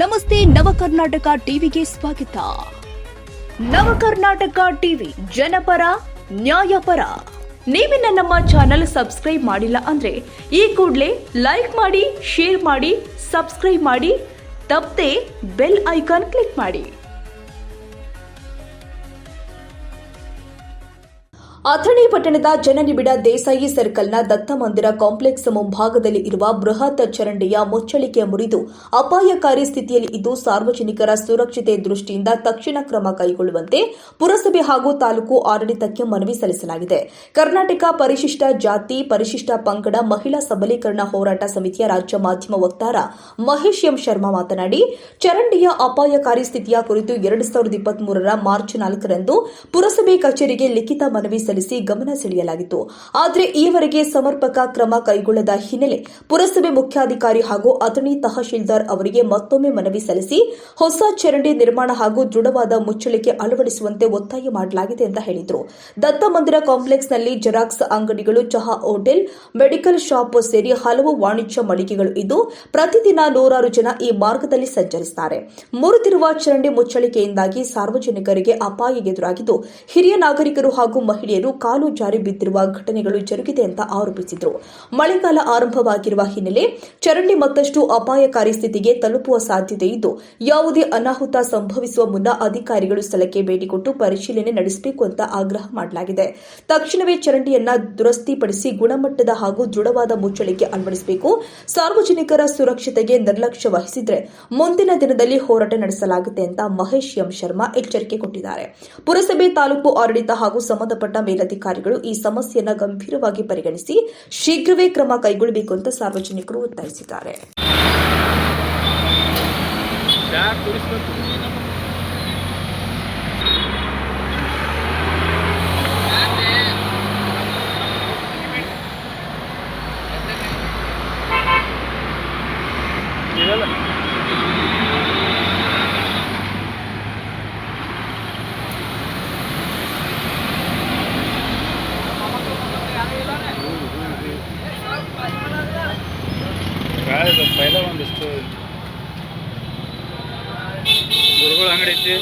ನಮಸ್ತೆ ನವಕರ್ನಾಟಕ ಟಿವಿಗೆ ಸ್ವಾಗತ. ನವಕರ್ನಾಟಕ ಟಿವಿ ಜನಪರ ನ್ಯಾಯಪರ. ನೀವಿನ್ನ ನಮ್ಮ ಚಾನೆಲ್ ಸಬ್ಸ್ಕ್ರೈಬ್ ಮಾಡಿಲ್ಲ ಅಂದ್ರೆ ಈ ಕೂಡಲೇ ಲೈಕ್ ಮಾಡಿ, ಶೇರ್ ಮಾಡಿ, ಸಬ್ಸ್ಕ್ರೈಬ್ ಮಾಡಿ, ತಪ್ಪದೆ ಬೆಲ್ ಐಕಾನ್ ಕ್ಲಿಕ್ ಮಾಡಿ. ಅಥಣಿ ಪಟ್ಟಣದ ಜನನಿಬಿಡ ದೇಸಾಯಿ ಸರ್ಕಲ್ನ ದತ್ತಮಂದಿರ ಕಾಂಪ್ಲೆಕ್ಸ್ ಮುಂಭಾಗದಲ್ಲಿ ಇರುವ ಬೃಹತ್ ಚರಂಡಿಯ ಮುಚ್ಚಳಿಕೆ ಮುರಿದು ಅಪಾಯಕಾರಿ ಸ್ಥಿತಿಯಲ್ಲಿ ಇದ್ದು ಸಾರ್ವಜನಿಕರ ಸುರಕ್ಷತೆ ದೃಷ್ಟಿಯಿಂದ ತಕ್ಷಣ ಕ್ರಮ ಕೈಗೊಳ್ಳುವಂತೆ ಪುರಸಭೆ ಹಾಗೂ ತಾಲೂಕು ಆಡಳಿತಕ್ಕೆ ಮನವಿ ಸಲ್ಲಿಸಲಾಗಿದೆ. ಕರ್ನಾಟಕ ಪರಿಶಿಷ್ಟ ಜಾತಿ ಪರಿಶಿಷ್ಟ ಪಂಗಡ ಮಹಿಳಾ ಸಬಲೀಕರಣ ಹೋರಾಟ ಸಮಿತಿಯ ರಾಜ್ಯ ಮಾಧ್ಯಮ ವಕ್ತಾರ ಮಹೇಶ್ ಎಂ ಶರ್ಮಾ ಮಾತನಾಡಿ, ಚರಂಡಿಯ ಅಪಾಯಕಾರಿ ಸ್ಥಿತಿಯ ಕುರಿತು 2023 ಮಾರ್ಚ್ 4ರಂದು ಪುರಸಭೆ ಕಚೇರಿಗೆ ಲಿಖಿತ ಮನವಿ ಸಲ್ಲಿಸಿ ಗಮನ ಸೆಳೆಯಲಾಗಿತ್ತು. ಆದರೆ ಈವರೆಗೆ ಸಮರ್ಪಕ ಕ್ರಮ ಕೈಗೊಳ್ಳದ ಹಿನ್ನೆಲೆ ಪುರಸಭೆ ಮುಖ್ಯಾಧಿಕಾರಿ ಹಾಗೂ ಅಥಣಿ ತಹಶೀಲ್ದಾರ್ ಅವರಿಗೆ ಮತ್ತೊಮ್ಮೆ ಮನವಿ ಸಲ್ಲಿಸಿ ಹೊಸ ಚರಂಡಿ ನಿರ್ಮಾಣ ಹಾಗೂ ದೃಢವಾದ ಮುಚ್ಚಳಿಕೆ ಅಳವಡಿಸುವಂತೆ ಒತ್ತಾಯ ಮಾಡಲಾಗಿದೆ ಎಂದು ಹೇಳಿದರು. ದತ್ತ ಮಂದಿರ ಕಾಂಪ್ಲೆಕ್ಸ್ನಲ್ಲಿ ಜೆರಾಕ್ಸ್ ಅಂಗಡಿಗಳು, ಚಹಾ ಹೋಟೆಲ್, ಮೆಡಿಕಲ್ ಶಾಪ್ ಸೇರಿ ಹಲವು ವಾಣಿಜ್ಯ ಮಳಿಗೆಗಳು ಇದ್ದು ಪ್ರತಿದಿನ ನೂರಾರು ಜನ ಈ ಮಾರ್ಗದಲ್ಲಿ ಸಂಚರಿಸುತ್ತಾರೆ. ಮುರಿದಿರುವ ಚರಂಡಿ ಮುಚ್ಚಳಿಕೆಯಿಂದಾಗಿ ಸಾರ್ವಜನಿಕರಿಗೆ ಅಪಾಯ ಎದುರಾಗಿದ್ದು ಹಿರಿಯ ನಾಗರಿಕರು ಹಾಗೂ ಮಹಿಳೆಯರು ಕಾಲು ಜಾರಿ ಬಿದ್ದಿರುವ ಘಟನೆಗಳು ಜರುಗಿದೆ ಅಂತ ಆರೋಪಿಸಿದರು. ಮಳೆಗಾಲ ಆರಂಭವಾಗಿರುವ ಹಿನ್ನೆಲೆ ಚರಂಡಿ ಮತ್ತಷ್ಟು ಅಪಾಯಕಾರಿ ಸ್ಥಿತಿಗೆ ತಲುಪುವ ಸಾಧ್ಯತೆ ಇದ್ದು ಯಾವುದೇ ಅನಾಹುತ ಸಂಭವಿಸುವ ಮುನ್ನ ಅಧಿಕಾರಿಗಳು ಸ್ಥಳಕ್ಕೆ ಭೇಟಿ ಕೊಟ್ಟು ಪರಿಶೀಲನೆ ನಡೆಸಬೇಕು ಅಂತ ಆಗ್ರಹ ಮಾಡಲಾಗಿದೆ. ತಕ್ಷಣವೇ ಚರಂಡಿಯನ್ನ ದುರಸ್ತಿಪಡಿಸಿ ಗುಣಮಟ್ಟದ ಹಾಗೂ ದೃಢವಾದ ಮುಚ್ಚಳಿಕೆ ಅಳವಡಿಸಬೇಕು. ಸಾರ್ವಜನಿಕರ ಸುರಕ್ಷತೆಗೆ ನಿರ್ಲಕ್ಷ್ಯ ವಹಿಸಿದರೆ ಮುಂದಿನ ದಿನದಲ್ಲಿ ಹೋರಾಟ ನಡೆಸಲಾಗುತ್ತೆ ಅಂತ ಮಹೇಶ್ ಎಂ ಶರ್ಮಾ ಎಚ್ಚರಿಕೆ ಕೊಟ್ಟಿದ್ದಾರೆ. ಪುರಸಭೆ, ತಾಲೂಕು ಆಡಳಿತ ಹಾಗೂ ಸಂಬಂಧಪಟ್ಟ ಮೇಲಧಿಕಾರಿಗಳು ಈ ಸಮಸ್ಯೆಯನ್ನು ಗಂಭೀರವಾಗಿ ಪರಿಗಣಿಸಿ ಶೀಘ್ರವೇ ಕ್ರಮ ಕೈಗೊಳ್ಳಬೇಕು ಅಂತ ಸಾರ್ವಜನಿಕರು ಒತ್ತಾಯಿಸಿದ್ದಾರೆ. ಪೈಲ ಒಂದಿಷ್ಟು ಗುರುಗಳ ಅಂಗಡಿ ಐತಿ.